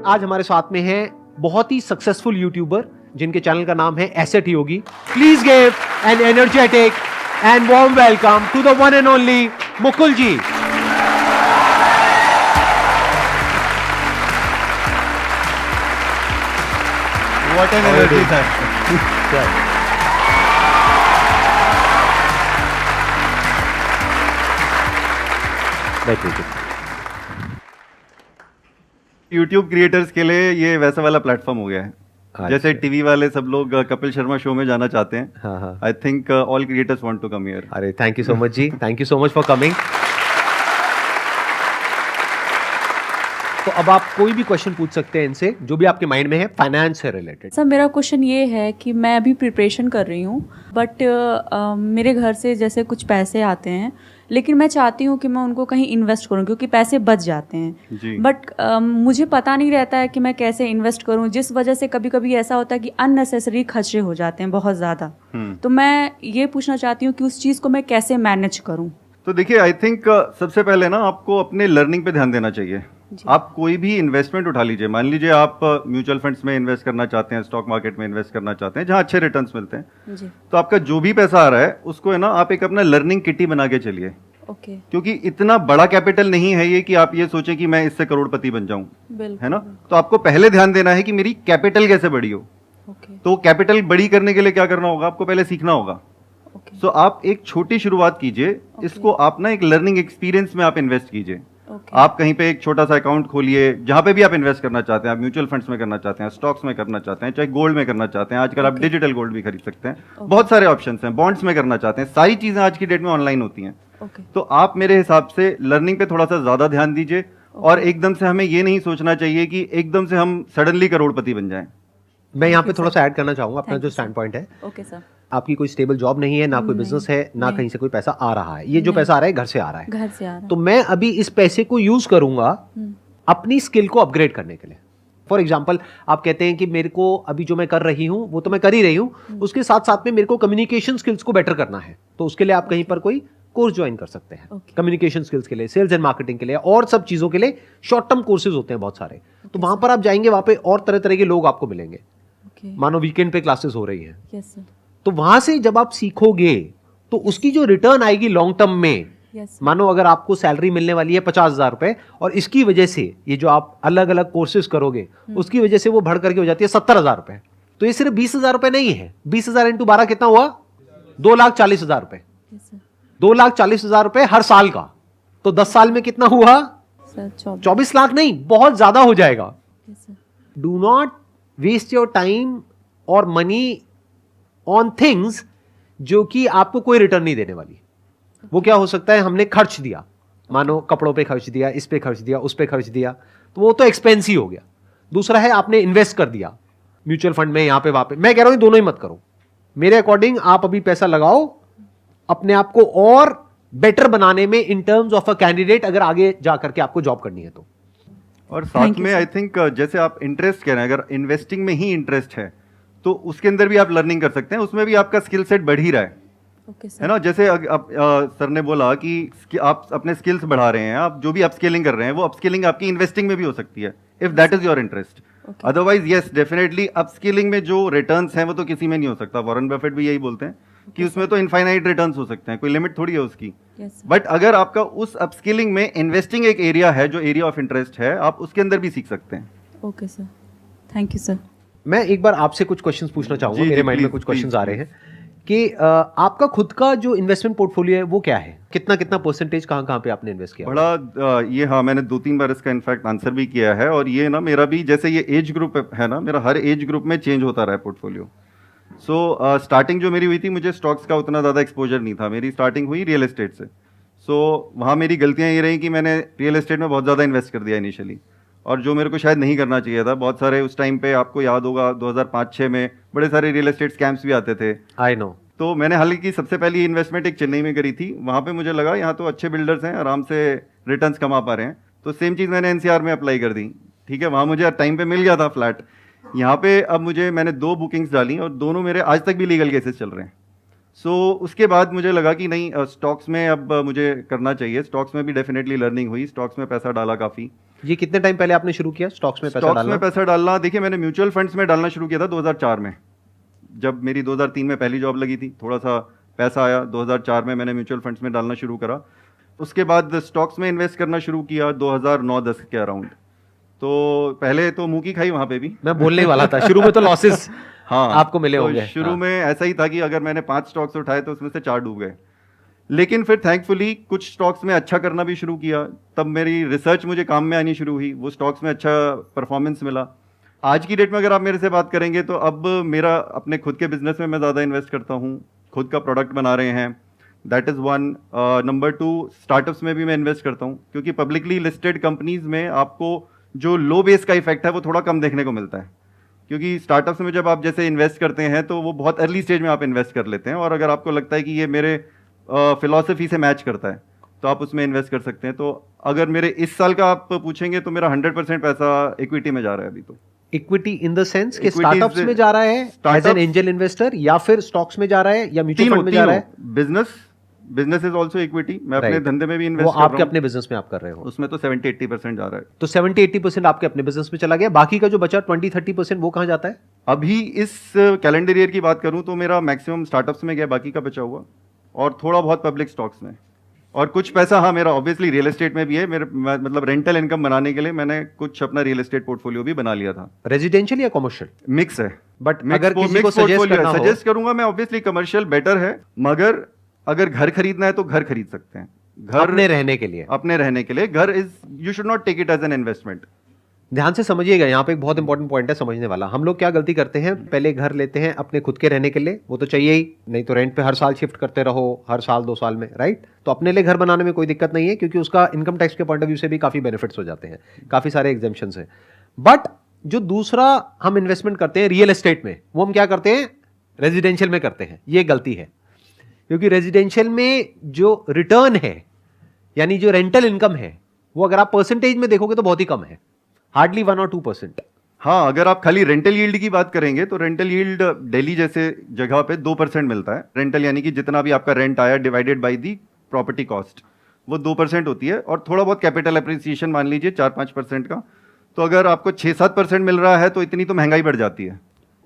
आज हमारे साथ में है बहुत ही सक्सेसफुल यूट्यूबर जिनके चैनल का नाम है Asset Yogi. Please give an energetic and warm welcome to the one and only Mukul ji. What an energy, sir. YouTube creators के लिए ये वैसा वाला प्लेटफॉर्म हो गया है जैसे टीवी वाले सब लोग कपिल शर्मा शो में जाना चाहते हैं। I think all creators want to come here. अरे thank you so much ji, thank you so much for coming. तो अब आप कोई भी क्वेश्चन पूछ सकते हैं इनसे जो भी आपके माइंड में है फाइनेंस से रिलेटेड। सर मेरा क्वेश्चन ये है कि मैं अभी प्रिपरेशन कर रही हूँ बट मेरे घर से जैसे कुछ पैसे आते हैं लेकिन मैं चाहती हूँ कि मैं उनको कहीं इन्वेस्ट करूँ क्योंकि पैसे बच जाते हैं बट मुझे पता नहीं रहता है कि मैं कैसे इन्वेस्ट करूँ, जिस वजह से कभी कभी ऐसा होता है कि अननेसेसरी खर्चे हो जाते हैं बहुत ज़्यादा। तो मैं ये पूछना चाहती हूँ कि उस चीज़ को मैं कैसे मैनेज करूँ। तो देखिए आई थिंक सबसे पहले ना आपको अपने लर्निंग पे ध्यान देना चाहिए। आप कोई भी इन्वेस्टमेंट उठा लीजिए, मान लीजिए आप म्यूचुअल फंड्स में इन्वेस्ट करना चाहते हैं, स्टॉक मार्केट में इन्वेस्ट करना चाहते हैं जहां अच्छे रिटर्न्स मिलते हैं जी। तो आपका जो भी पैसा आ रहा है उसको है ना आप एक अपना लर्निंग किटी बना के चलिए। क्योंकि इतना बड़ा कैपिटल नहीं है ये कि आप ये सोचें कि मैं इससे करोड़पति बन जाऊं, है ना। तो आपको पहले ध्यान देना है कि मेरी कैपिटल कैसे बड़ी हो। तो कैपिटल बड़ी करने के लिए क्या करना होगा, आपको पहले सीखना होगा। सो आप एक छोटी शुरुआत कीजिए, इसको आप ना एक लर्निंग एक्सपीरियंस में आप इन्वेस्ट कीजिए। आप कहीं पे एक छोटा सा अकाउंट खोलिए जहां पे भी आप इन्वेस्ट करना चाहते हैं। आप म्यूचुअल फंड्स में करना चाहते हैं, स्टॉक्स में करना चाहते हैं, चाहे गोल्ड में करना चाहते हैं, आजकल आप डिजिटल गोल्ड भी खरीद सकते हैं। बहुत सारे ऑप्शंस हैं, बॉन्ड्स में करना चाहते हैं, सारी चीजें आज की डेट में ऑनलाइन होती हैं। तो आप मेरे हिसाब से लर्निंग पे थोड़ा सा ज्यादा ध्यान दीजिए और एकदम से हमें ये नहीं सोचना चाहिए कि एकदम से हम सडनली करोड़पति बन जाएं। मैं यहाँ पे थोड़ा सा ऐड करना चाहूंगा अपना जो स्टैंड पॉइंट है। Okay sir. आपकी कोई स्टेबल जॉब नहीं है, ना कोई बिजनेस है, ना कहीं से कोई पैसा आ रहा है। ये जो पैसा आ रहा है घर से आ रहा है, घर से आ रहा है। तो मैं अभी इस पैसे को यूज करूंगा अपनी स्किल को अपग्रेड करने के लिए। फॉर एग्जाम्पल आप कहते हैं कि मेरे को अभी जो मैं कर रही हूँ वो तो मैं कर ही रही हूँ, उसके साथ साथ में मेरे को कम्युनिकेशन स्किल्स को बेटर करना है। तो उसके लिए आप कहीं पर कोई कोर्स ज्वाइन कर सकते हैं कम्युनिकेशन स्किल्स के लिए, सेल्स एंड मार्केटिंग के लिए और सब चीजों के लिए। शॉर्ट टर्म कोर्सेज होते हैं बहुत सारे, तो वहां पर आप जाएंगे, वहां पे और तरह तरह के लोग आपको मिलेंगे। मानो वीकेंड पे क्लासेस हो रही है, तो वहां से जब आप सीखोगे तो उसकी जो रिटर्न आएगी लॉन्ग टर्म में, मानो अगर आपको सैलरी मिलने वाली है 50,000 रुपए और इसकी वजह से ये जो आप अलग अलग कोर्सेज करोगे उसकी वजह से वो बढ़ करके हो जाती है 70,000 रुपए। तो ये सिर्फ 20,000 रुपए नहीं है, 20,000 इंटू 12 कितना हुआ, 2,40,000 रुपए। 2,40,000 रुपए हर साल का, तो 10 साल में कितना हुआ, 24 लाख नहीं, बहुत ज्यादा हो जाएगा। Do not waste your time और मनी ऑन थिंग्स जो कि आपको कोई रिटर्न नहीं देने वाली। वो क्या हो सकता है, हमने खर्च दिया, मानो कपड़ों पे खर्च दिया, इस पे खर्च दिया, उस पे खर्च दिया, तो वो तो एक्सपेंस ही हो गया। दूसरा है आपने इन्वेस्ट कर दिया म्यूचुअल फंड में, यहां पे वहां पे। मैं कह रहा हूं दोनों ही मत करो। मेरे अकॉर्डिंग आप अभी पैसा लगाओ अपने आप को और बेटर बनाने में in terms of a candidate, अगर आगे जाकर के आपको जॉब करनी है तो। और साथ में आई थिंक जैसे आप इंटरेस्ट कह रहे हैं, अगर इन्वेस्टिंग में ही इंटरेस्ट है तो उसके अंदर भी आप लर्निंग कर सकते हैं, उसमें भी आपका स्किल सेट बढ़ ही रहा है। है ना। जैसे सर ने बोला कि आप अपने स्किल्स बढ़ा रहे हैं, आप जो भी अपस्किलिंग कर रहे हैं वो अपस्किलिंग आपकी इन्वेस्टिंग में भी हो सकती है if that is your interest. Otherwise yes definitely upskilling में जो रिटर्न्स हैं वो तो किसी में नहीं हो सकता। वॉरेन बफेट भी यही बोलते हैं कि उसमें तो इनफाइनाइट रिटर्न्स हो सकते हैं, कोई लिमिट थोड़ी है उसकी। बट अगर आपका उस अपस्किलिंग में इन्वेस्टिंग एक एरिया है जो एरिया ऑफ इंटरेस्ट है, आप उसके अंदर भी सीख सकते हैं। Okay sir, thank you sir. मैं एक बार आपसे कुछ क्वेश्चंस पूछना चाहूंगा, मेरे माइंड में कुछ क्वेश्चंस आ रहे हैं कि आपका खुद का जो इन्वेस्टमेंट पोर्टफोलियो है वो क्या है, कितना कितना परसेंटेज कहाँ पे आपने इन्वेस्ट किया? बड़ा ये हाँ, मैंने 2-3 बार इसका इनफैक्ट आंसर भी किया है। और ये ना मेरा भी जैसे ये एज ग्रुप है ना, मेरा हर एज ग्रुप में चेंज होता रहा है पोर्टफोलियो। सो स्टार्टिंग जो मेरी हुई थी, मुझे स्टॉक्स का उतना ज़्यादा एक्सपोजर नहीं था, मेरी स्टार्टिंग हुई रियल एस्टेट से। सो वहाँ मेरी गलतियाँ ये रही कि मैंने रियल एस्टेट में बहुत ज़्यादा इन्वेस्ट कर दिया इनिशियली, और जो मेरे को शायद नहीं करना चाहिए था। बहुत सारे उस टाइम पे आपको याद होगा 2005-6 में बड़े सारे रियल एस्टेट स्कैम्स भी आते थे। I know. तो मैंने हालांकि सबसे पहली इन्वेस्टमेंट एक चेन्नई में करी थी। वहाँ पे मुझे लगा यहाँ तो अच्छे बिल्डर्स हैं, आराम से रिटर्न्स कमा पा रहे हैं, तो सेम चीज़ मैंने एनसीआर में अप्लाई कर दी। ठीक है, वहाँ मुझे टाइम पे मिल गया था फ्लैट। यहाँ पे अब मैंने 2 बुकिंग्स डाली और दोनों मेरे आज तक भी लीगल केसेस चल रहे हैं। सो उसके बाद मुझे लगा कि नहीं, स्टॉक्स में अब मुझे करना चाहिए। स्टॉक्स में भी डेफिनेटली लर्निंग हुई, स्टॉक्स में पैसा डाला काफ़ी। ये कितने टाइम पहले आपने शुरू किया स्टॉक्स में पैसा डालना? स्टॉक्स में पैसा डालना, देखिए मैंने म्यूचुअल फंड्स में डालना शुरू किया था 2004 में, जब मेरी 2003 में पहली जॉब लगी थी। थोड़ा सा पैसा आया, 2004 में मैंने म्यूचुअल फंड्स में डालना शुरू करा। उसके बाद स्टॉक्स में इन्वेस्ट करना शुरू किया 2009-10 के अराउंड। तो पहले तो मुंह की खाई वहां पे भी, मैं बोलने वाला था, शुरू में तो लॉसेस हाँ आपको मिले तो होंगे। शुरू हाँ। में ऐसा ही था कि अगर मैंने 5 स्टॉक्स उठाए तो उसमें से 4 डूब गए। लेकिन फिर थैंकफुली कुछ स्टॉक्स में अच्छा करना भी शुरू किया, तब मेरी रिसर्च मुझे काम में आनी शुरू हुई, वो स्टॉक्स में अच्छा परफॉर्मेंस मिला। आज की डेट में अगर आप मेरे से बात करेंगे तो अब मेरा अपने खुद के बिजनेस में मैं ज़्यादा इन्वेस्ट करता हूँ, खुद का प्रोडक्ट बना रहे हैं, that is one. Number 2, startups में भी मैं इन्वेस्ट करता हूँ, क्योंकि पब्लिकली लिस्टेड कंपनीज में आपको जो लो बेस का इफेक्ट है वो थोड़ा कम देखने को मिलता है। क्योंकि स्टार्टअप्स में जब आप जैसे इन्वेस्ट करते हैं तो वो बहुत अर्ली स्टेज में आप इन्वेस्ट कर लेते हैं, और अगर आपको लगता है कि ये मेरे फिलॉसफी से मैच करता है तो आप उसमें इन्वेस्ट कर सकते हैं। तो अगर मेरे इस साल का आप पूछेंगे तो मेरा 100% पैसा इक्विटी में जा रहा है अभी। तो इक्विटी इन द सेंस कि Equities स्टार्टअप्स में जा रहा है एज एन एंजल इन्वेस्टर, या फिर स्टॉक्स में जा रहा है, या म्यूचुअल फंड में जा रहा है? Business is also equity. मैं अपने Right. धंधे में भी वो इन्वेस्ट कर आपके रहा हूँ, अपने बिजनेस में आप कर रहे हो, उसमें तो 70-80% जा रहा है। तो 70-80% आपके अपने बिजनेस में चला गया, बाकी का जो बचा 20-30% वो कहाँ जाता है? अभी इस कैलेंडर ईयर की बात करूं तो मेरा मैक्सिमम स्टार्टअप्स में गया, बाकी का बचा हुआ, और थोड़ा बहुत पब्लिक स्टॉक्स में, और कुछ पैसा हाँ मेरा ऑब्वियसली रियल एस्टेट में भी है। मेरे मतलब रेंटल इनकम बनाने के लिए मैंने कुछ अपना रियल एस्टेट पोर्टफोलियो भी बना लिया था। रेजिडेंशियल या कॉमर्शियल? मिक्स है, बट अगर किसी को सजेस्ट करूंगा मैं, ऑब्वियसली कमर्शियल बेटर है, मगर अगर घर खरीदना है तो घर खरीद सकते हैं। घर अपने रहने के लिए, अपने रहने के लिए घर is, you should not take it as an investment. ध्यान से समझिएगा, यहाँ पे एक बहुत इंपॉर्टेंट पॉइंट है समझने वाला। हम लोग क्या गलती करते हैं, पहले घर लेते हैं अपने खुद के रहने के लिए, वो तो चाहिए ही, नहीं तो रेंट पे हर साल शिफ्ट करते रहो, हर साल 2 साल में, राइट? तो अपने लिए घर बनाने में कोई दिक्कत नहीं है, क्योंकि उसका इनकम टैक्स के पॉइंट ऑफ व्यू से भी काफी बेनिफिट्स हो जाते हैं, काफी सारे एग्जेम्पशंस हैं। बट जो दूसरा हम इन्वेस्टमेंट करते हैं रियल एस्टेट में, वो हम क्या करते हैं, रेजिडेंशियल में करते हैं। ये गलती है, क्योंकि रेजिडेंशियल में जो रिटर्न है, यानी जो रेंटल इनकम है, वो अगर आप परसेंटेज में देखोगे तो बहुत ही कम है, हार्डली 1 और 2%। हाँ, अगर आप खाली रेंटल यील्ड की बात करेंगे तो रेंटल यील्ड दिल्ली जैसे जगह पे 2% मिलता है। रेंटल यानी कि जितना भी आपका रेंट आया divided by the property cost, वो 2% होती है, और थोड़ा बहुत कैपिटल एप्रिसिएशन मान लीजिए 4-5% का। तो अगर आपको 6-7% मिल रहा है तो इतनी तो महंगाई बढ़ जाती है,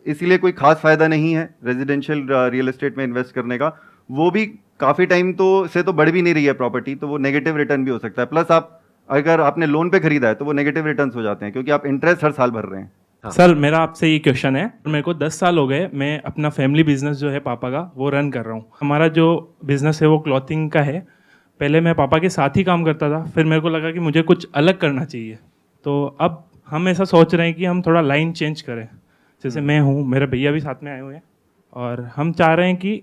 इसीलिए कोई खास फायदा नहीं है रेजिडेंशियल रियल एस्टेट में इन्वेस्ट करने का। वो भी काफ़ी टाइम तो बढ़ भी नहीं रही है प्रॉपर्टी, तो वो नेगेटिव रिटर्न भी हो सकता है। प्लस आप अगर आपने लोन पे खरीदा है तो वो नेगेटिव रिटर्न्स हो जाते हैं, क्योंकि आप इंटरेस्ट हर साल भर रहे हैं। हाँ। सर मेरा आपसे ये क्वेश्चन है, मेरे को 10 साल हो गए, मैं अपना फैमिली बिजनेस जो है पापा का वो रन कर रहा हूँ। हमारा जो बिजनेस है वो क्लॉथिंग का है। पहले मैं पापा के साथ ही काम करता था, फिर मेरे को लगा कि मुझे कुछ अलग करना चाहिए, तो अब हम ऐसा सोच रहे हैं कि हम थोड़ा लाइन चेंज करें। जैसे मैं हूँ, मेरे भैया भी साथ में आए हुए हैं, और हम चाह रहे हैं कि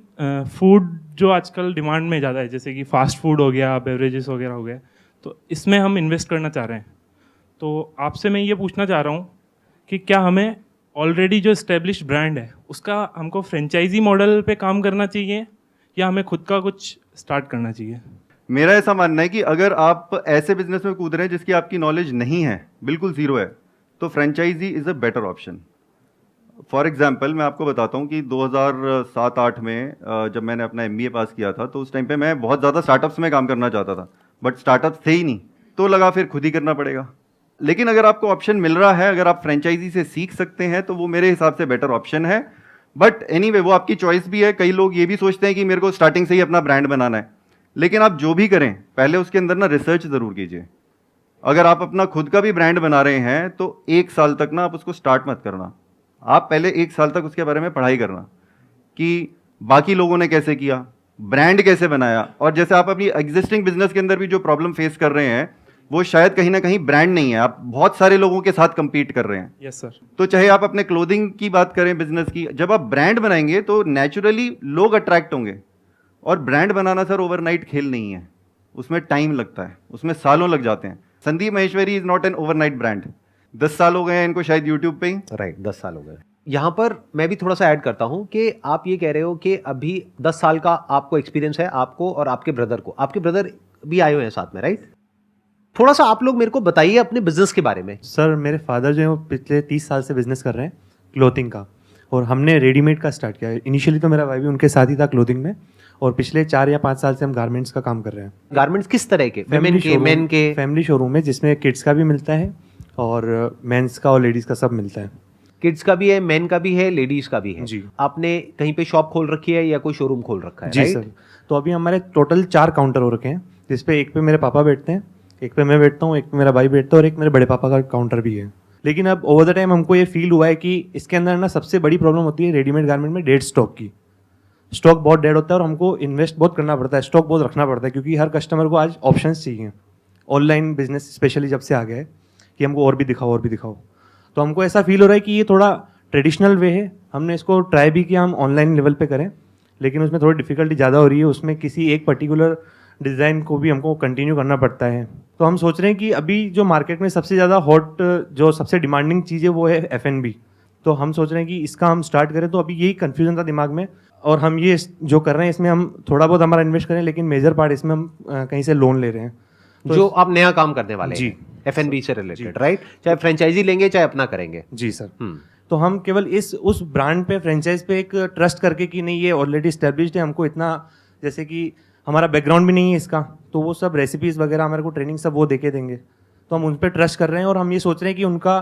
फूड जो आजकल डिमांड में ज़्यादा है, जैसे कि फास्ट फूड हो गया, बेवरेजेस वगैरह हो गए, तो इसमें हम इन्वेस्ट करना चाह रहे हैं। तो आपसे मैं ये पूछना चाह रहा हूँ कि क्या हमें ऑलरेडी जो इस्टेब्लिश्ड ब्रांड है उसका हमको फ्रेंचाइजी मॉडल पे काम करना चाहिए, या हमें खुद का कुछ स्टार्ट करना चाहिए? मेरा ऐसा मानना है कि अगर आप ऐसे बिजनेस में कूद रहे हैं जिसकी आपकी नॉलेज नहीं है, बिल्कुल जीरो है, तो franchisee is a better option. For example मैं आपको बताता हूँ कि 2007-8 में जब मैंने अपना MBA पास किया था, तो उस टाइम पे मैं बहुत ज़्यादा स्टार्टअप्स में काम करना चाहता था, बट स्टार्टअप्स थे ही नहीं, तो लगा फिर खुद ही करना पड़ेगा। लेकिन अगर आपको ऑप्शन मिल रहा है, अगर आप फ्रेंचाइजी से सीख सकते हैं, तो वो मेरे हिसाब से बेटर ऑप्शन है। बट एनीवे वो आपकी चॉइस भी है। कई लोग ये भी सोचते हैं कि मेरे को स्टार्टिंग से ही अपना ब्रांड बनाना है, लेकिन आप जो भी करें पहले उसके अंदर ना रिसर्च ज़रूर कीजिए। अगर आप अपना खुद का भी ब्रांड बना रहे हैं तो 1 साल तक ना आप उसको स्टार्ट मत करना, आप पहले 1 साल तक उसके बारे में पढ़ाई करना कि बाकी लोगों ने कैसे किया, ब्रांड कैसे बनाया। और जैसे आप अपनी एग्जिस्टिंग बिजनेस के अंदर भी जो प्रॉब्लम फेस कर रहे हैं, वो शायद कहीं ना कहीं ब्रांड नहीं है, आप बहुत सारे लोगों के साथ कंपीट कर रहे हैं। Yes sir. तो चाहे आप अपने क्लोथिंग की बात करें, बिजनेस की, जब आप ब्रांड बनाएंगे तो नेचुरली लोग अट्रैक्ट होंगे। और ब्रांड बनाना सर ओवरनाइट खेल नहीं है, उसमें टाइम लगता है, उसमें सालों लग जाते हैं। Sandeep Maheshwari is not an overnight brand. 10 साल हो गए हैं इनको शायद यूट्यूब पे ही। राइट, 10 साल हो गए। यहाँ पर मैं भी थोड़ा सा ऐड करता हूँ कि आप ये कह रहे हो कि अभी 10 साल का आपको एक्सपीरियंस है, आपको और आपके ब्रदर को। आपके ब्रदर भी आए हुए हैं साथ में, राइट? थोड़ा सा आप लोग मेरे को बताइए अपने बिजनेस के बारे में। सर मेरे फादर जो है वो पिछले 30 साल से बिजनेस कर रहे हैं क्लोथिंग का, और हमने रेडीमेड का स्टार्ट किया है। इनिशियली तो मेरा भाई भी उनके साथ ही था क्लोथिंग में, और पिछले 4 या 5 साल से हम गारमेंट्स का काम कर रहे हैं। गारमेंट्स किस तरह के? फेमिन के, मेन के? फैमिली शोरूम है जिसमें किड्स का भी मिलता है और मेंस का और लेडीज़ का सब मिलता है। किड्स का भी है, मेन का भी है, लेडीज का भी है जी। आपने कहीं पे शॉप खोल रखी है या कोई शोरूम खोल रखा है? जी सर। तो अभी हमारे टोटल 4 काउंटर हो रखे हैं, जिसपे एक पे मेरे पापा बैठते हैं, एक पे मैं बैठता हूँ, एक पे मेरा भाई बैठता है और एक मेरे बड़े पापा का काउंटर भी है। लेकिन अब ओवर द टाइम हमको ये फील हुआ है कि इसके अंदर ना सबसे बड़ी प्रॉब्लम होती है रेडीमेड गारमेंट में डेड स्टॉक की। स्टॉक बहुत डेड होता है और हमको इन्वेस्ट बहुत करना पड़ता है, स्टॉक बहुत रखना पड़ता है, क्योंकि हर कस्टमर को आज ऑप्शंस चाहिए। ऑनलाइन बिजनेस स्पेशली जब से आ गया है कि हमको और भी दिखाओ और भी दिखाओ, तो हमको ऐसा फील हो रहा है कि ये थोड़ा ट्रेडिशनल वे है। हमने इसको ट्राई भी किया हम ऑनलाइन लेवल पे करें, लेकिन उसमें थोड़ी डिफिकल्टी ज़्यादा हो रही है। उसमें किसी एक पर्टिकुलर डिज़ाइन को भी हमको कंटिन्यू करना पड़ता है। तो हम सोच रहे हैं कि अभी जो मार्केट में सबसे ज़्यादा हॉट, जो सबसे डिमांडिंग चीज़ है वो है F&B। तो हम सोच रहे हैं कि इसका हम स्टार्ट करें। तो अभी यही कन्फ्यूजन था दिमाग में, और हम ये जो कर रहे हैं इसमें हम थोड़ा बहुत हमारा इन्वेस्ट करें, लेकिन मेजर पार्ट इसमें हम कहीं से लोन ले रहे हैं। तो जो आप नया काम करने वाले जी। हैं F&B से रिलेटेड, राइट? चाहे फ्रेंचाइजी लेंगे चाहे अपना करेंगे। जी सर। तो हम केवल उस ब्रांड पे, फ्रेंचाइज पे एक ट्रस्ट करके कि नहीं ये ऑलरेडी एस्टेब्लिश्ड है, हमको इतना, जैसे कि हमारा बैकग्राउंड भी नहीं है इसका, तो वो सब रेसिपीज़ वगैरह हमारे को ट्रेनिंग सब वो देके देंगे। तो हम उन पर ट्रस्ट कर रहे हैं और हम ये सोच रहे हैं कि उनका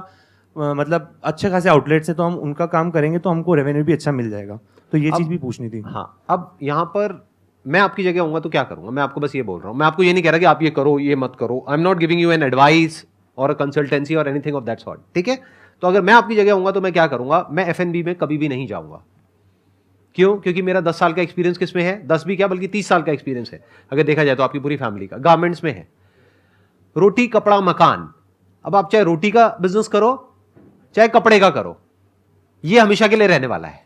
मतलब अच्छे खासे आउटलेट्स है, तो हम उनका काम करेंगे तो हमको रेवेन्यू भी अच्छा मिल जाएगा। तो ये चीज़ भी पूछनी थी। हाँ, अब यहाँ पर मैं आपकी जगह होऊंगा तो क्या करूंगा? मैं आपको बस ये बोल रहा हूँ, मैं आपको ये नहीं कह रहा कि आप ये करो ये मत करो। I am not giving you an advice और अ कंसल्टेंसी और एनीथिंग ऑफ दैट सॉर्ट, ठीक है? तो अगर मैं आपकी जगह होऊंगा तो मैं क्या करूंगा? मैं F&B में कभी भी नहीं जाऊंगा। क्यों? क्योंकि मेरा 10 साल का एक्सपीरियंस किस में है? 10 भी क्या बल्कि 30 साल का एक्सपीरियंस है अगर देखा जाए तो आपकी पूरी फैमिली का। गारमेंट्स में है, रोटी कपड़ा मकान। अब आप चाहे रोटी का बिजनेस करो चाहे कपड़े का करो, ये हमेशा के लिए रहने वाला है।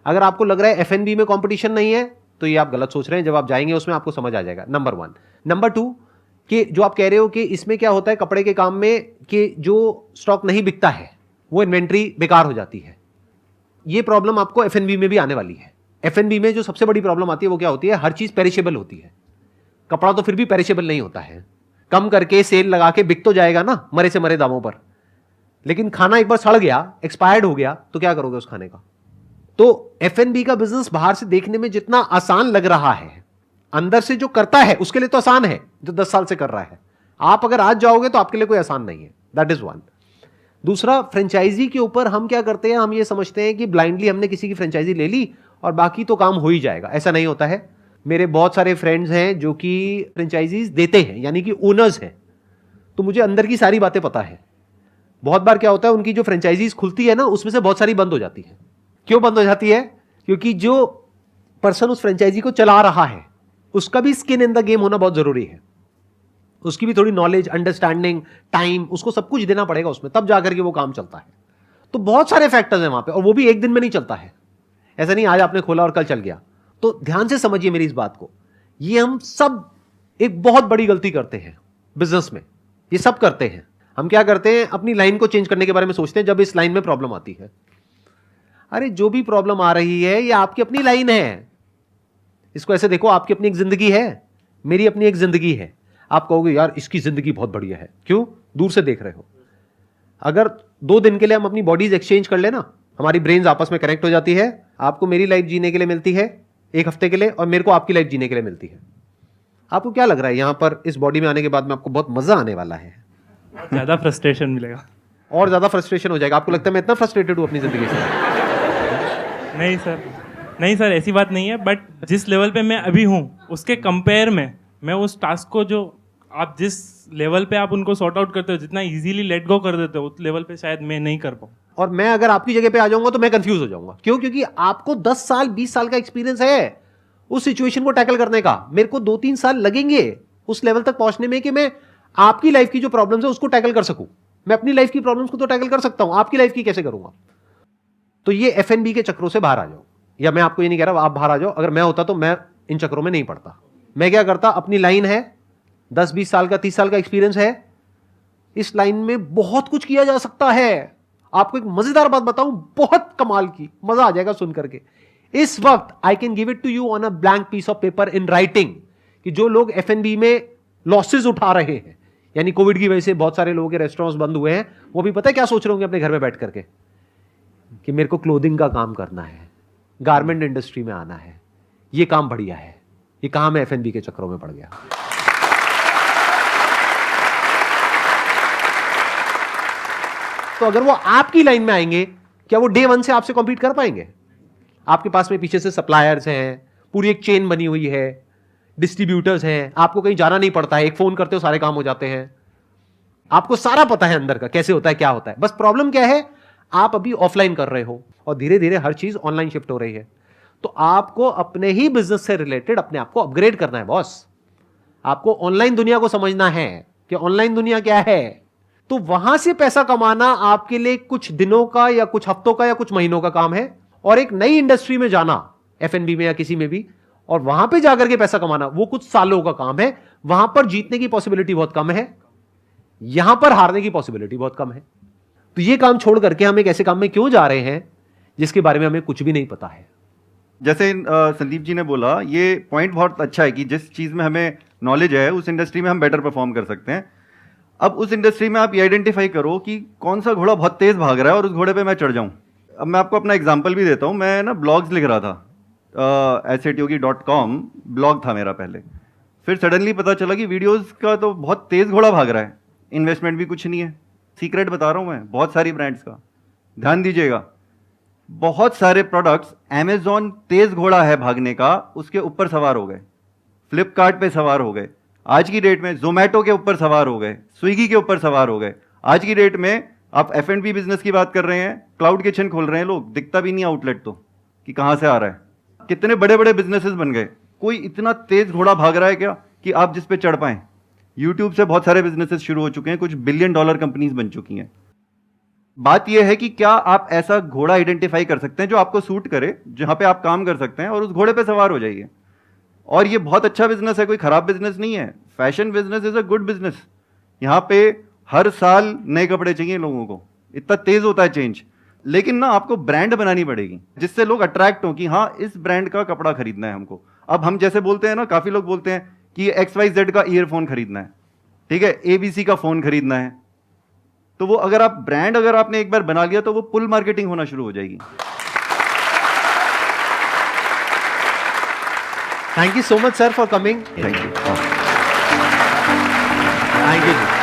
अगर आपको लग रहा है F&B में कंपटीशन नहीं है तो ये आप गलत सोच रहे हैं। जब आप जाएंगे उसमें आपको समझ आ जाएगा, नंबर 1। नंबर 2 कि जो आप कह रहे हो कि इसमें क्या होता है कपड़े के काम में कि जो स्टॉक नहीं बिकता है वो इन्वेंट्री बेकार हो जाती है। ये प्रॉब्लम आपको F&B में भी आने वाली है। F&B में जो सबसे बड़ी प्रॉब्लम आती है वो क्या होती है? हर चीज पेरिशेबल होती है। कपड़ा तो फिर भी पेरिशेबल नहीं होता है, कम करके सेल लगा के बिक तो जाएगा ना मरे से मरे दामों पर, लेकिन खाना एक बार सड़ गया, एक्सपायर्ड हो गया, तो क्या करोगे उस खाने का? तो F&B का बिजनेस बाहर से देखने में जितना आसान लग रहा है, अंदर से जो करता है उसके लिए तो आसान है, जो 10 साल से कर रहा है। आप अगर आज जाओगे तो आपके लिए कोई आसान नहीं है। That is 1। दूसरा, फ्रेंचाइजी के ऊपर हम क्या करते हैं? हम ये समझते हैं कि ब्लाइंडली हमने किसी की फ्रेंचाइजी ले ली और बाकी तो काम हो ही जाएगा। ऐसा नहीं होता है। मेरे बहुत सारे फ्रेंड्स हैं जो कि फ्रेंचाइजीज देते हैं, यानी कि ओनर्स हैं, तो मुझे अंदर की सारी बातें पता है। बहुत बार क्या होता है, उनकी जो फ्रेंचाइजीज खुलती है ना उसमें से बहुत सारी बंद हो जाती है। क्यों बंद हो जाती है? क्योंकि जो पर्सन उस फ्रेंचाइजी को चला रहा है उसका भी स्किन इन द गेम होना बहुत जरूरी है। उसकी भी थोड़ी नॉलेज, अंडरस्टैंडिंग, टाइम, उसको सब कुछ देना पड़ेगा उसमें, तब जाकर के वो काम चलता है। तो बहुत सारे फैक्टर्स हैं वहां पे, और वो भी एक दिन में नहीं चलता है। ऐसा नहीं आज आपने खोला और कल चल गया। तो ध्यान से समझिए मेरी इस बात को। ये हम सब एक बहुत बड़ी गलती करते हैं बिजनेस में। ये सब करते हैं। हम क्या करते हैं? अपनी लाइन को चेंज करने के बारे में सोचते हैं जब इस लाइन में प्रॉब्लम आती है। अरे जो भी प्रॉब्लम आ रही है ये आपकी अपनी लाइन है। इसको ऐसे देखो, आपकी अपनी एक जिंदगी है, मेरी अपनी एक जिंदगी है। आप कहोगे यार इसकी जिंदगी बहुत बढ़िया है, क्यों? दूर से देख रहे हो। अगर 2 दिन के लिए हम अपनी बॉडीज एक्सचेंज कर लेना, हमारी ब्रेन्स आपस में कनेक्ट हो जाती है। आपको मेरी लाइफ जीने के लिए मिलती है 1 हफ्ते के लिए, और मेरे को आपकी लाइफ जीने के लिए मिलती है। आपको क्या लग रहा है यहां पर इस बॉडी में आने के बाद में आपको बहुत मजा आने वाला है? ज़्यादा फ्रस्ट्रेशन मिलेगा और ज्यादा फ्रस्ट्रेशन हो जाएगा। आपको लगता है मैं इतना फ्रस्ट्रेटेड हूं अपनी जिंदगी से? नहीं सर, नहीं सर, ऐसी बात नहीं है। बट जिस लेवल पे मैं अभी हूँ उसके कंपेयर में मैं उस टास्क को, जो आप जिस लेवल पे आप उनको सॉर्ट आउट करते हो, जितना इजीली लेट गो कर देते हो, उस लेवल पे शायद मैं नहीं कर पाऊँ। और मैं अगर आपकी जगह पे आ जाऊंगा तो मैं कंफ्यूज हो जाऊंगा। क्यों? क्योंकि आपको 10 साल 20 साल का एक्सपीरियंस है उस सिचुएशन को टैकल करने का। मेरे को 2-3 साल लगेंगे उस लेवल तक पहुंचने में कि मैं आपकी लाइफ की जो प्रॉब्लम्स है उसको टैकल कर सकूं। मैं अपनी लाइफ की प्रॉब्लम्स को तो टैकल कर सकता हूं, आपकी लाइफ की कैसे करूंगा? तो ये F&B के चक्रों से बाहर आ जाओ। या मैं आपको ये नहीं कह रहा आप बाहर आ जाओ, अगर मैं होता तो मैं इन चक्रों में नहीं पड़ता। मैं क्या करता, अपनी लाइन है, 10-20 साल का 30 साल का एक्सपीरियंस है, इस लाइन में बहुत कुछ किया जा सकता है। आपको एक मजेदार बात बताऊं, बहुत कमाल की, मजा आ जाएगा सुन करके। इस वक्त I can give it to you on a blank piece of paper in writing कि जो लोग F&B में लॉसेज उठा रहे हैं, यानी कोविड की वजह से बहुत सारे लोगों के रेस्टोरेंट्स बंद हुए हैं, वो भी पता है क्या सोच रहे होंगे अपने घर में बैठ करके? कि मेरे को क्लोथिंग का काम करना है, गारमेंट इंडस्ट्री में आना है, ये काम बढ़िया है, ये कहां मैं F&B के चक्करों में पड़ गया। तो अगर वो आपकी लाइन में आएंगे, क्या वो डे 1 से आपसे कॉम्पीट कर पाएंगे? आपके पास में पीछे से सप्लायर्स हैं, पूरी एक चेन बनी हुई है, डिस्ट्रीब्यूटर्स हैं, आपको कहीं जाना नहीं पड़ता है, एक फोन करते हो सारे काम हो जाते हैं, आपको सारा पता है अंदर का कैसे होता है, क्या होता है। बस प्रॉब्लम क्या है, आप अभी ऑफलाइन कर रहे हो और धीरे धीरे हर चीज ऑनलाइन शिफ्ट हो रही है। तो आपको अपने ही बिजनेस से रिलेटेड अपने आप को अपग्रेड करना है बॉस। आपको ऑनलाइन दुनिया को समझना है कि ऑनलाइन दुनिया क्या है। तो वहां से पैसा कमाना आपके लिए कुछ दिनों का या कुछ हफ्तों का या कुछ महीनों का काम है, और एक नई इंडस्ट्री में जाना F&B में या किसी में भी, और वहां पे जाकर के पैसा कमाना, वो कुछ सालों का काम है। वहां पर जीतने की पॉसिबिलिटी बहुत कम है, यहां पर हारने की पॉसिबिलिटी बहुत कम है। तो ये काम छोड़ करके हम एक ऐसे काम में क्यों जा रहे हैं जिसके बारे में हमें कुछ भी नहीं पता है। जैसे संदीप जी ने बोला, ये पॉइंट बहुत अच्छा है कि जिस चीज़ में हमें नॉलेज है उस इंडस्ट्री में हम बेटर परफॉर्म कर सकते हैं। अब उस इंडस्ट्री में आप ये आइडेंटिफाई करो कि कौन सा घोड़ा बहुत तेज़ भाग रहा है और उस घोड़े पे मैं चढ़ जाऊं। अब मैं आपको अपना एग्जांपल भी देता हूं। मैं ना ब्लॉग्स लिख रहा था, assetyogi.com ब्लॉग था मेरा पहले। फिर सडनली पता चला कि वीडियोस का तो बहुत तेज़ घोड़ा भाग रहा है, इन्वेस्टमेंट भी कुछ नहीं है। सीक्रेट बता रहा हूं मैं, बहुत सारी ब्रांड्स का ध्यान दीजिएगा। बहुत सारे प्रोडक्ट्स अमेजॉन तेज घोड़ा है भागने का, उसके ऊपर सवार हो गए, फ्लिपकार्ट पे सवार हो गए, आज की डेट में जोमेटो के ऊपर सवार हो गए, स्विगी के ऊपर सवार हो गए। आज की डेट में आप F&B बिजनेस की बात कर रहे हैं, क्लाउड किचन खोल रहे हैं लोग, दिखता भी नहीं आउटलेट तो कि कहां से आ रहा है। कितने बड़े बड़े बिजनेसेस बन गए। कोई इतना तेज घोड़ा भाग रहा है क्या कि आप जिस पे चढ़ पाए? यूट्यूब से बहुत सारे बिजनेसेस शुरू हो चुके हैं, कुछ $1 बिलियन कंपनीज बन चुकी हैं। बात यह है कि क्या आप ऐसा घोड़ा आइडेंटिफाई कर सकते हैं जो आपको सूट करे, जहां पे आप काम कर सकते हैं, और उस घोड़े पे सवार हो जाइए। और ये बहुत अच्छा बिजनेस है, कोई खराब बिजनेस नहीं है। Fashion business is a good business. यहाँ पे हर साल नए कपड़े चाहिए लोगों को, इतना तेज होता है चेंज। लेकिन ना आपको ब्रांड बनानी पड़ेगी जिससे लोग अट्रैक्ट हो कि हाँ इस ब्रांड का कपड़ा खरीदना है हमको। अब हम जैसे बोलते हैं ना, काफी लोग बोलते हैं कि XYZ का ईयरफोन खरीदना है, ठीक है, ABC का फोन खरीदना है। तो वो अगर आप ब्रांड अगर आपने एक बार बना लिया तो वो पुल मार्केटिंग होना शुरू हो जाएगी। Thank you so much sir for coming. Thank you. Thank you.